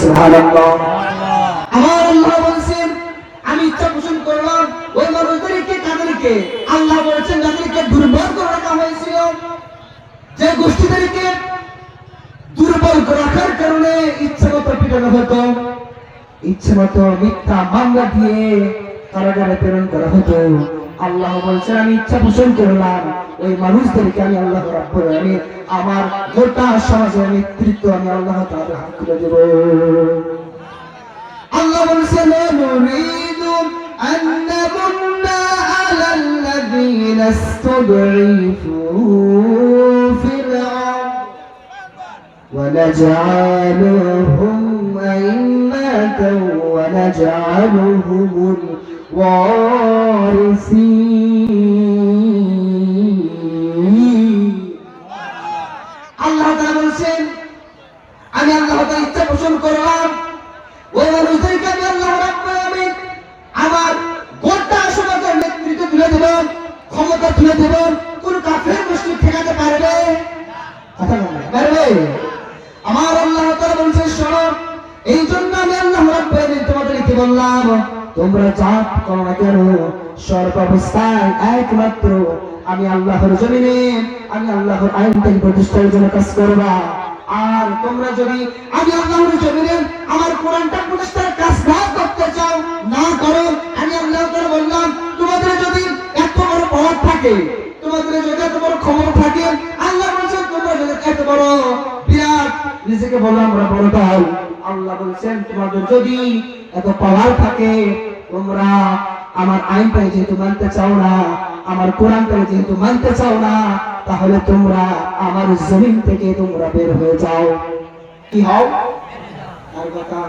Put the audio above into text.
সুবহানাল্লাহ। আমার আল্লাহ বলেন আমি ইচ্ছা পোষণ করলাম ওই মানুষদেরকে, কাদেরকে? আল্লাহ বলেছেন যাদেরকে দুর্বল করে রাখা হয়েছিল, যে গোষ্ঠীদেরকে দুর্বল রাখার কারণে ইচ্ছে মতো পিটানো হতো, ইচ্ছে মতো মিথ্যা মামলা দিয়ে কারাগারে প্রেরণ করা হতো। আল্লাহ বলছেন আমি ইচ্ছা পোষণ করলাম ওই মানুষদেরকে আমি আল্লাহ রাব্বুল আলামিন আমার গোটা সমাজের নেতৃত্ব আমি আল্লাহ তাআলার হাতে তুলে দেব। আল্লাহ বলছেন নুরিদু আন নামুন্না আলাল্লাযীনা ইসতুদঈফু ফিল আরদ ওয়া নাজআলুহুম আইম্মাতান ওয়া নাজআলুহুমুল ওয়ারিসিন। আল্লাহ তাআলা বলছেন আমি আল্লাহ তাআলা ইচ্ছা পোষণ করলাম ওই মানুষদেরকে আমি আল্লাহ রাব্বুল আলামিন আমার গোটা সমাজের নেতৃত্ব তুলে দেব, ক্ষমতা তুলে দেব। কোন কাফের মুশরিক ঠেকাতে পারবে? কথা বলে পারবে? আমার আল্লাহ তাআলা বলছেন শোনো, এই জন্য আমি আল্লাহ রাব্বুল আলামিন তোমাদেরকে বললাম তোমরা জাত করো না কেন সর্বাবস্থায় একমাত্র আমি আল্লাহর জমিনে আমি আল্লাহর আইনটাকে প্রতিষ্ঠার জন্য কাজ করবা। আর তোমরা যদি আমি আল্লাহর জমিনে আমার কোরআনটা প্রতিষ্ঠার কাজ না করতে চাও, না করো, আমি আল্লাহ তাআলা বললাম তোমাদের যদি এত বড় পাওয়ার থাকে, তোমাদের যদি এত বড় ক্ষমতা থাকে, আল্লাহ বলছেন তোমরা যদি এত বড় বিরাট নিজেকে বলো আমরা বড় দল, আল্লাহ বলছেন তোমাদের যদি এত পাওয়ার থাকে, তোমরা আমার আইনটাকে যেহেতু মানতে চাও না, আমার কোরআনটাকে যেহেতু মানতে চাও না, তাহলে তোমরা আমার জমিন থেকে তোমরা বের হয়ে যাও। কি হও? আর কথা